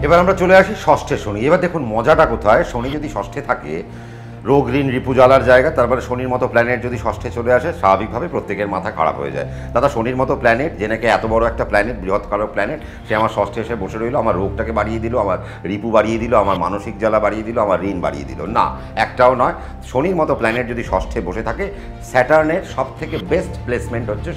এবার আমরা চলে আসি ষষ্ঠে শনি। এবার দেখুন মজাটা কোথায়, শনি যদি ষষ্ঠে থাকে রোগ ঋণ রিপু জ্বালার জায়গা, তারপরে শনির মতো প্ল্যানেট যদি ষষ্ঠে চলে আসে স্বাভাবিকভাবে প্রত্যেকের মাথা খারাপ হয়ে যায়। দাদা শনির মতো প্ল্যানেট, যে নাকি এত বড় একটা প্ল্যানেট, বৃহৎকার প্ল্যানেট, সে আমার ষষ্ঠে এসে বসে রইলো, আমার রোগটাকে বাড়িয়ে দিল, আমার রিপু বাড়িয়ে দিল, আমার মানসিক জ্বালা বাড়িয়ে দিল, আমার ঋণ বাড়িয়ে দিল। না, একটাও নয়। শনির মতো প্ল্যানেট যদি ষষ্ঠে বসে থাকে, স্যাটার্নের সব থেকে বেস্ট প্লেসমেন্ট হচ্ছে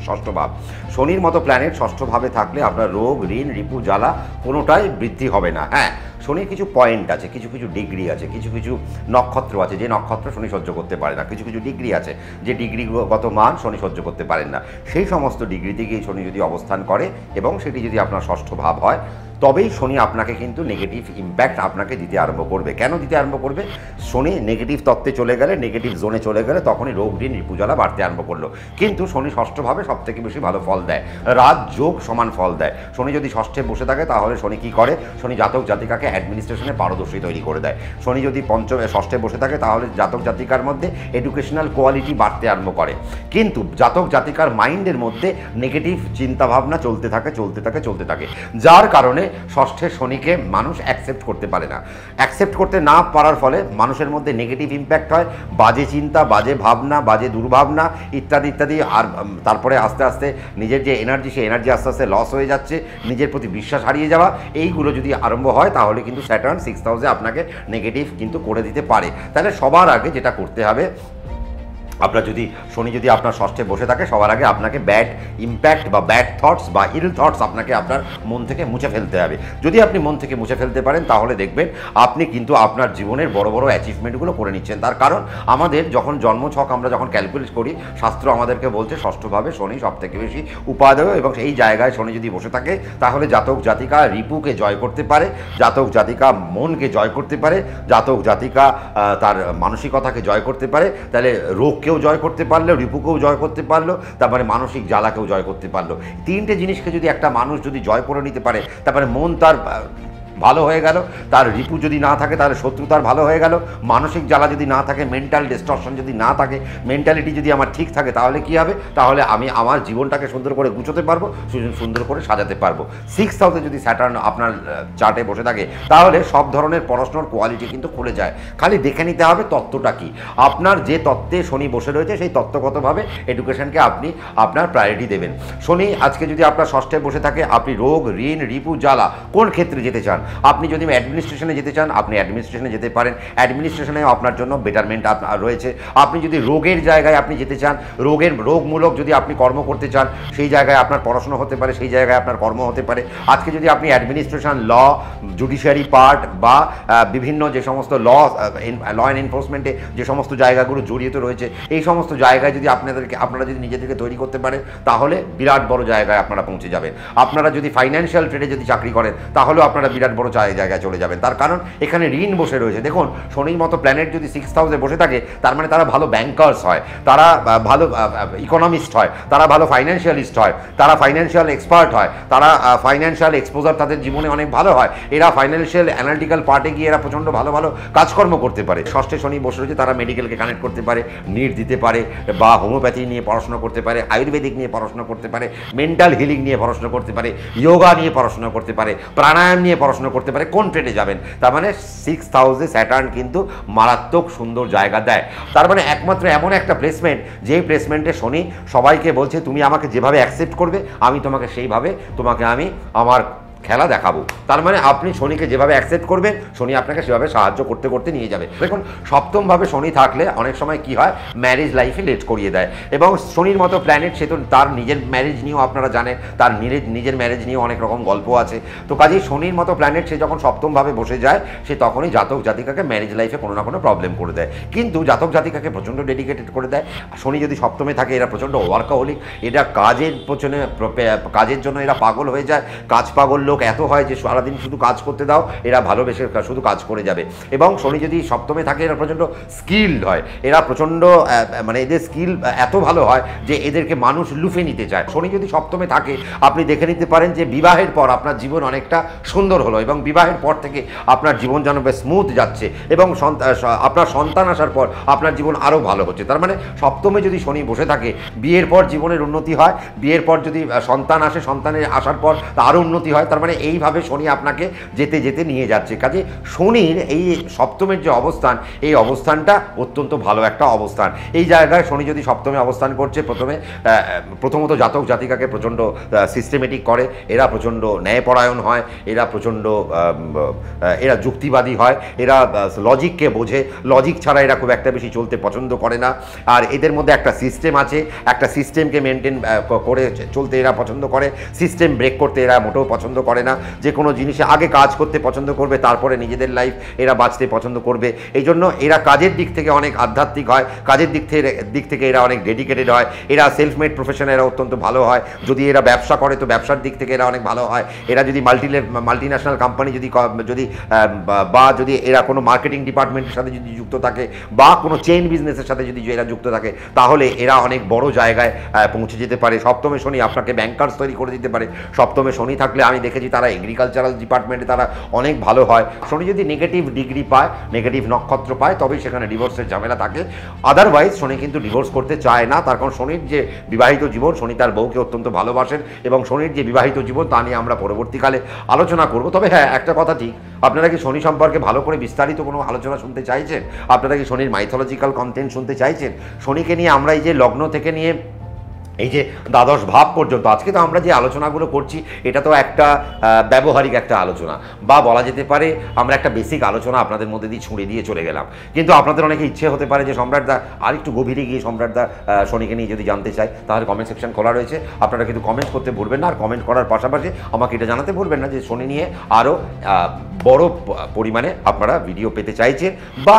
ষষ্ঠ ভাব। শনির মতো প্ল্যানেট ষষ্ঠভাবে থাকলে আপনার রোগ ঋণ রিপু জ্বালা কোনোটাই বৃদ্ধি হবে না। হ্যাঁ, শনির কিছু পয়েন্ট আছে, কিছু কিছু ডিগ্রি আছে, কিছু কিছু নক্ষত্র আছে যে নক্ষত্র শনি সহ্য করতে পারে না, কিছু কিছু ডিগ্রি আছে যে ডিগ্রিগত মান শনি সহ্য করতে পারেন না। সেই সমস্ত ডিগ্রিতে গিয়ে শনি যদি অবস্থান করে এবং সেটি যদি আপনার ষষ্ঠ ভাব হয়, তবেই শনি আপনাকে কিন্তু নেগেটিভ ইম্প্যাক্ট আপনাকে দিতে আরম্ভ করবে। কেন দিতে আরম্ভ করবে? শনি নেগেটিভ তত্ত্বে চলে গেলে, নেগেটিভ জোনে চলে গেলে তখনই রোগ ঋণ রিপুজ্বালা বাড়তে আরম্ভ করলো। কিন্তু শনি ষষ্ঠভাবে সব থেকে বেশি ভালো ফল দেয়, রাজ যোগ সমান ফল দেয়। শনি যদি ষষ্ঠে বসে থাকে তাহলে শনি কী করে? শনি জাতক জাতিকাকে অ্যাডমিনিস্ট্রেশনে পারদর্শী তৈরি করে দেয়। শনি যদি ষষ্ঠে বসে থাকে তাহলে জাতক জাতিকার মধ্যে এডুকেশনাল কোয়ালিটি বাড়তে আরম্ভ করে। কিন্তু জাতক জাতিকার মাইন্ডের মধ্যে নেগেটিভ চিন্তাভাবনা চলতে থাকে, যার কারণে ষষ্ঠের শনিকে মানুষ অ্যাকসেপ্ট করতে পারে না। অ্যাকসেপ্ট করতে না পারার ফলে মানুষের মধ্যে নেগেটিভ ইম্প্যাক্ট হয়, বাজে চিন্তা, বাজে ভাবনা, বাজে দুর্ভাবনা ইত্যাদি ইত্যাদি। আর তারপরে আস্তে আস্তে নিজের যে এনার্জি, সেই এনার্জি আস্তে আস্তে লস হয়ে যাচ্ছে, নিজের প্রতি বিশ্বাস হারিয়ে যাওয়া, এইগুলো যদি আরম্ভ হয় তাহলে কিন্তু স্যাটার্ন 6th হাউসে আপনাকে নেগেটিভ কিন্তু করে দিতে পারে। তাহলে সবার আগে যেটা করতে হবে, আপনার যদি শনি যদি আপনার ষষ্ঠে বসে থাকে, সবার আগে আপনাকে ব্যাড ইম্প্যাক্ট বা ব্যাড থটস বা ইল থটস আপনাকে আপনার মন থেকে মুছে ফেলতে হবে। যদি আপনি মন থেকে মুছে ফেলতে পারেন তাহলে দেখবেন আপনি কিন্তু আপনার জীবনের বড় বড় অ্যাচিভমেন্টগুলো করে নিচ্ছেন। তার কারণ আমাদের যখন জন্মছক আমরা যখন ক্যালকুলেট করি, শাস্ত্র আমাদেরকে বলছে ষষ্ঠভাবে শনি সব থেকে বেশি উপাদেয়, এবং এই জায়গায় শনি যদি বসে থাকে তাহলে জাতক জাতিকা রিপুকে জয় করতে পারে, জাতক জাতিকা মনকে জয় করতে পারে, জাতক জাতিকা তার মানসিকতাকে জয় করতে পারে। তাহলে রোগকেও জয় করতে পারলো, রিপুকেও জয় করতে পারলো, তারপরে মানসিক জ্বালাকেও জয় করতে পারলো। তিনটে জিনিসকে যদি একটা মানুষ যদি জয় করে নিতে পারে, তারপরে মন তার ভালো হয়ে গেল, তার রিপু যদি না থাকে তাহলে শত্রু তার ভালো হয়ে গেল, মানসিক জ্বালা যদি না থাকে, মেন্টাল ডিস্টরশন যদি না থাকে, মেন্টালিটি যদি আমার ঠিক থাকে, তাহলে কী হবে? তাহলে আমি আমার জীবনটাকে সুন্দর করে গুছোতে পারবো, সুন্দর করে সাজাতে পারবো। 6th হাউসে যদি স্যাটার্ন আপনার চার্টে বসে থাকে তাহলে সব ধরনের পড়াশোনার কোয়ালিটি কিন্তু খুলে যায়। খালি দেখে নিতে হবে তত্ত্বটা কী। আপনার যে তত্ত্বে শনি বসে রয়েছে সেই তত্ত্বগতভাবে এডুকেশনকে আপনি আপনার প্রায়োরিটি দেবেন। শনি আজকে যদি আপনার ষষ্ঠে বসে থাকে, আপনি রোগ ঋণ রিপু জ্বালা কোন ক্ষেত্রে যেতে চান? আপনি যদি অ্যাডমিনিস্ট্রেশনে যেতে চান, আপনি অ্যাডমিনিস্ট্রেশনে যেতে পারেন, অ্যাডমিনিস্ট্রেশনেও আপনার জন্য বেটারমেন্ট রয়েছে। আপনি যদি রোগের জায়গায় আপনি যেতে চান, রোগমূলক যদি আপনি কর্ম করতে চান, সেই জায়গায় আপনার পড়াশোনা হতে পারে, সেই জায়গায় আপনার কর্ম হতে পারে। আজকে যদি আপনি অ্যাডমিনিস্ট্রেশন, ল, জুডিশিয়ারি পার্ট বা বিভিন্ন যে সমস্ত ল অ্যান্ড এনফোর্সমেন্টে যে সমস্ত জায়গাগুলো জড়িত রয়েছে, এই সমস্ত জায়গায় যদি আপনারা যদি নিজেদেরকে তৈরি করতে পারেন তাহলে বিরাট বড় জায়গায় আপনারা পৌঁছে যাবেন। আপনারা যদি ফাইন্যান্সিয়াল ট্রেডে যদি চাকরি করেন তাহলেও আপনারা বিরাট বড় জায়গায় চলে যাবেন। তার কারণ এখানে ঋণ বসে রয়েছে। দেখুন শনির মতো প্ল্যানেট যদি 6th হাউসে বসে থাকে, তার মানে তারা ভালো ব্যাংকার্স হয়, তারা ভালো ইকোনমিস্ট হয়, তারা ভালো ফাইন্যান্সিয়ালিস্ট হয়, তারা ফাইন্যান্সিয়াল এক্সপার্ট হয়, তারা ফাইন্যান্সিয়াল এক্সপোজার তাদের জীবনে অনেক ভালো হয়। এরা ফাইন্যান্সিয়াল অ্যানালিটিক্যাল পার্টে গিয়ে এরা প্রচণ্ড ভালো ভালো কাজকর্ম করতে পারে। ষষ্ঠে শনি বসে রয়েছে, তারা মেডিকেলকে কানেক্ট করতে পারে, নিট দিতে পারে, বা হোমিওপ্যাথি নিয়ে পড়াশোনা করতে পারে, আয়ুর্বেদিক নিয়ে পড়াশোনা করতে পারে, মেন্টাল হিলিং নিয়ে পড়াশোনা করতে পারে, যোগা নিয়ে পড়াশোনা করতে পারে, প্রাণায়াম নিয়ে পড়াশোনা করতে পারে। কোন ট্রেডে যাবেন? তার মানে 6th হাউসে স্যাটার্ন কিন্তু মারাত্মক সুন্দর জায়গা দেয়। তার মানে একমাত্র এমন একটা প্লেসমেন্ট, যেই প্লেসমেন্টে শনি সবাইকে বলছে তুমি আমাকে যেভাবে অ্যাকসেপ্ট করবে আমি তোমাকে সেইভাবে আমি আমার খেলা দেখাবো। তার মানে আপনি শনিকে যেভাবে অ্যাকসেপ্ট করবেন, শনি আপনাকে সেভাবে সাহায্য করতে করতে নিয়ে যাবে। দেখুন সপ্তমভাবে শনি থাকলে অনেক সময় কি হয়, ম্যারেজ লাইফে লেট করিয়ে দেয়। এবং শনির মতো প্ল্যানেট, সে তো তার নিজের ম্যারেজ নিয়েও আপনারা জানেন, তার নিজের ম্যারেজ নিয়েও অনেক রকম গল্প আছে। তো কাজেই শনির মতো প্ল্যানেট সে যখন সপ্তমভাবে বসে যায়, সে তখনই জাতক জাতিকাকে ম্যারেজ লাইফে কোনো না কোনো প্রবলেম করে দেয়। কিন্তু জাতক জাতিকাকে প্রচণ্ড ডেডিকেটেড করে দেয়। শনি যদি সপ্তমে থাকে, এরা প্রচণ্ড ওয়ার্কাহলিক, এরা কাজের জন্য এরা পাগল হয়ে যায়। কাজ পাগল লোক এত হয় যে সারাদিন শুধু কাজ করতে দাও, এরা ভালোবেসে শুধু কাজ করে যাবে। এবং শনি যদি সপ্তমে থাকে, এরা প্রচণ্ড স্কিল্ড হয়, এরা প্রচণ্ড মানে এদের স্কিল এত ভালো হয় যে এদেরকে মানুষ লুফে নিতে চায়। শনি যদি সপ্তমে থাকে, আপনি দেখে নিতে পারেন যে বিবাহের পর আপনার জীবন অনেকটা সুন্দর হলো, এবং বিবাহের পর থেকে আপনার জীবন যেন বেশ স্মুথ যাচ্ছে, এবং আপনার সন্তান আসার পর আপনার জীবন আরও ভালো হচ্ছে। তার মানে সপ্তমে যদি শনি বসে থাকে, বিয়ের পর জীবনের উন্নতি হয়, বিয়ের পর যদি সন্তান আসে, সন্তানের আসার পর আরও উন্নতি হয়। তার মানে মানে এইভাবে শনি আপনাকে যেতে যেতে নিয়ে যাচ্ছে। কাজে শনির এই সপ্তমের যে অবস্থান, এই অবস্থানটা অত্যন্ত ভালো একটা অবস্থান। এই জায়গায় শনি যদি সপ্তমে অবস্থান করছে, প্রথমত জাতক জাতিকাকে প্রচণ্ড সিস্টেমেটিক করে, এরা প্রচণ্ড ন্যায়পরায়ণ হয়, এরা প্রচণ্ড এরা যুক্তিবাদী হয়, এরা লজিককে বোঝে, লজিক ছাড়া এরা খুব একটা বেশি চলতে পছন্দ করে না। আর এদের মধ্যে একটা সিস্টেম আছে, একটা সিস্টেমকে মেনটেন করে চলতে এরা পছন্দ করে, সিস্টেম ব্রেক করতে এরা মোটেও পছন্দ করে না। যে কোনো জিনিসে আগে কাজ করতে পছন্দ করবে, তারপরে নিজেদের লাইফ এরা বাঁচতে পছন্দ করবে। এই জন্য এরা কাজের দিক থেকে অনেক আধ্যাত্মিক হয়, কাজের দিক থেকে এরা অনেক ডেডিকেটেড হয়, এরা সেলফ মেড প্রফেশনে এরা অত্যন্ত ভালো হয়। যদি এরা ব্যবসা করে তো ব্যবসার দিক থেকে এরা অনেক ভালো হয়। এরা যদি মাল্টিন্যাশনাল কোম্পানি যদি এরা কোনো মার্কেটিং ডিপার্টমেন্টের সাথে যদি যুক্ত থাকে বা কোনো চেইন বিজনেসের সাথে যদি এরা যুক্ত থাকে, তাহলে এরা অনেক বড় জায়গায় পৌঁছে যেতে পারে। সপ্তমে শনি আপনাকে ব্যাংকার্স তৈরি করে দিতে পারে। সপ্তমে শনি থাকলে আমি দেখেছি তারা এগ্রিকালচারাল ডিপার্টমেন্টে তারা অনেক ভালো হয়। শনি যদি নেগেটিভ ডিগ্রি পায়, নেগেটিভ নক্ষত্র পায়, তবেই সেখানে ডিভোর্সের ঝামেলা থাকে। আদারওয়াইজ শনি কিন্তু ডিভোর্স করতে চায় না। তার কারণ শনির যে বিবাহিত জীবন, শনি তার বউকে অত্যন্ত ভালোবাসেন এবং শনির যে বিবাহিত জীবন তা নিয়ে আমরা পরবর্তীকালে আলোচনা করব। তবে হ্যাঁ, একটা কথা ঠিক, আপনারা কি শনি সম্পর্কে ভালো করে বিস্তারিত কোনো আলোচনা শুনতে চাইছেন? আপনারা কি শনির মাইথোলজিক্যাল কন্টেন্ট শুনতে চাইছেন? শনিকে নিয়ে আমরা এই যে লগ্ন থেকে নিয়ে এই যে দ্বাদশ ভাব পর্যন্ত আজকে তো আমরা যে আলোচনাগুলো করছি, এটা তো একটা ব্যবহারিক একটা আলোচনা, বা বলা যেতে পারে আমরা একটা বেসিক আলোচনা আপনাদের মধ্যে দিয়ে ছুঁড়ে দিয়ে চলে গেলাম। কিন্তু আপনাদের অনেকে ইচ্ছে হতে পারে যে সম্রাটদা আর একটু গভীরে গিয়ে সম্রাটদা শনিকে নিয়ে যদি জানতে চাই, তাহলে কমেন্ট সেকশন খোলা রয়েছে, আপনারা কিন্তু কমেন্ট করতে ভুলবেন না। আর কমেন্ট করার পাশাপাশি আমাকে এটা জানাতে ভুলবেন না যে শনি নিয়ে আরও বড় পরিমাণে আপনারা ভিডিও পেতে চাইছেন, বা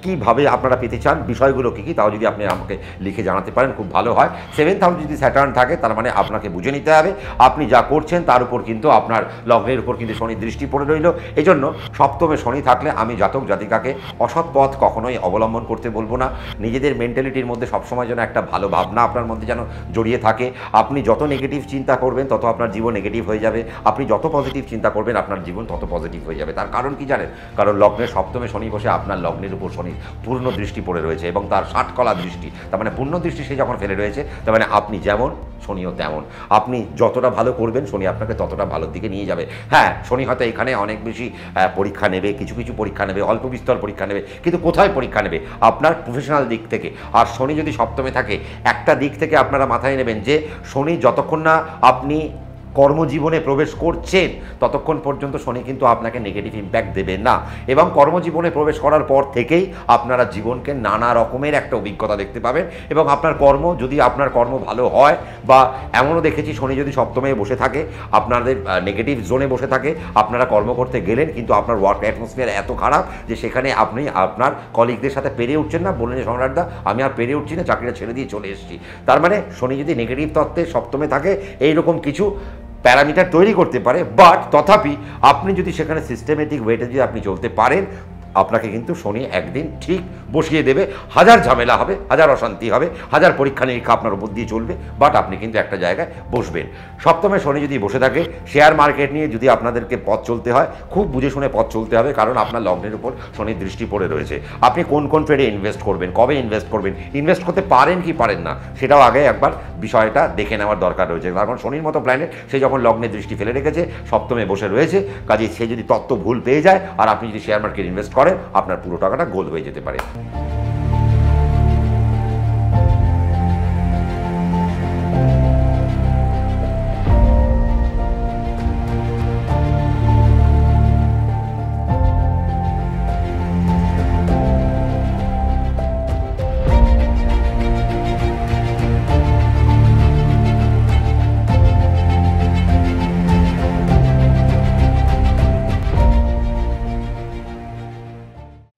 কীভাবে আপনারা পেতে চান, বিষয়গুলো কী, তাও যদি আপনি আমাকে লিখে জানাতে পারেন খুব ভালো হয়। 7th হাউস যদি স্যাটার্ন থাকে, তার মানে আপনাকে বুঝে নিতে হবে আপনি যা করছেন তার উপর কিন্তু আপনার লগ্নের উপর কিন্তু শনির দৃষ্টি পড়ে রইল। এই জন্য সপ্তমে শনি থাকলে আমি জাতক জাতিকাকে অসৎ পথ কখনোই অবলম্বন করতে বলবো না। নিজেদের মেন্টালিটির মধ্যে সবসময় যেন একটা ভালো ভাবনা আপনার মধ্যে যেন জড়িয়ে থাকে। আপনি যত নেগেটিভ চিন্তা করবেন তত আপনার জীবন নেগেটিভ হয়ে যাবে, আপনি যত পজিটিভ চিন্তা করবেন আপনার জীবন তত পজিটিভ হয়ে যাবে। তার কারণ কি জানেন? কারণ লগ্নের সপ্তমে শনি বসে আপনার লগ্নের উপর শনির পূর্ণ দৃষ্টি পড়ে রয়েছে এবং তার 60 কলা দৃষ্টি, তার মানে পূর্ণ দৃষ্টি সে যখন ফেলে রয়েছে, তার মানে আপনি যেমন শনিও তেমন। আপনি যতটা ভালো করবেন শনি আপনাকে ততটা ভালোর দিকে নিয়ে যাবে। হ্যাঁ, শনি হয়তো এখানে অনেক বেশি পরীক্ষা নেবে, কিছু পরীক্ষা নেবে, অল্প বিস্তর পরীক্ষা নেবে, কিন্তু কোথায় পরীক্ষা নেবে? আপনার প্রফেশনাল দিক থেকে। আর শনি যদি সপ্তমে থাকে, একটা দিক থেকে আপনারা মাথায় নেবেন যে শনি যতক্ষণ না আপনি কর্মজীবনে প্রবেশ করছেন ততক্ষণ পর্যন্ত শনি কিন্তু আপনাকে নেগেটিভ ইম্প্যাক্ট দেবে না, এবং কর্মজীবনে প্রবেশ করার পর থেকেই আপনারা জীবনকে নানা রকমের একটা অভিজ্ঞতা দেখতে পাবেন। এবং আপনার আপনার কর্ম ভালো হয়, বা এমনও দেখেছি শনি যদি সপ্তমে বসে থাকে, আপনাদের নেগেটিভ জোনে বসে থাকে, আপনারা কর্ম করতে গেলেন কিন্তু আপনার ওয়ার্ক অ্যাটমসফিয়ার এত খারাপ যে সেখানে আপনি আপনার কলিগদের সাথে পেরে উঠছেন না, বললেন যে সম্রাটদা আমি আর পেরে উঠছি না, চাকরিটা ছেড়ে দিয়ে চলে এসেছি। তার মানে শনি যদি নেগেটিভ তত্ত্বে সপ্তমে থাকে, এইরকম কিছু প্যারামিটার তৈরি করতে পারে। বাট তথাপি আপনি যদি সেখানে সিস্টেমেটিক ওয়েতে যদি আপনি চলতে পারেন, আপনাকে কিন্তু শনি একদিন ঠিক বসিয়ে দেবে। হাজার ঝামেলা হবে, হাজার অশান্তি হবে, হাজার পরীক্ষা নিরীক্ষা আপনার উপর দিয়ে চলবে, বাট আপনি কিন্তু একটা জায়গায় বসবেন। সপ্তমে শনি যদি বসে থাকে, শেয়ার মার্কেট নিয়ে যদি আপনাদেরকে পথ চলতে হয়, খুব বুঝে শুনে পথ চলতে হবে, কারণ আপনার লগ্নের উপর শনির দৃষ্টি পড়ে রয়েছে। আপনি কোন ট্রেডে ইনভেস্ট করবেন, কবে ইনভেস্ট করবেন, ইনভেস্ট করতে পারেন কি পারেন না, সেটাও আগে একবার বিষয়টা দেখে নেওয়ার দরকার রয়েছে। কারণ শনির মতো প্ল্যানেট সে যখন লগ্নে দৃষ্টি ফেলে রেখেছে, সপ্তমে বসে রয়েছে, কাজে সে যদি তত্ত্ব ভুল পেয়ে যায় আর আপনি যদি শেয়ার মার্কেট ইনভেস্ট করেন, আপনার পুরো টাকাটা গোল হয়ে যেতে পারে।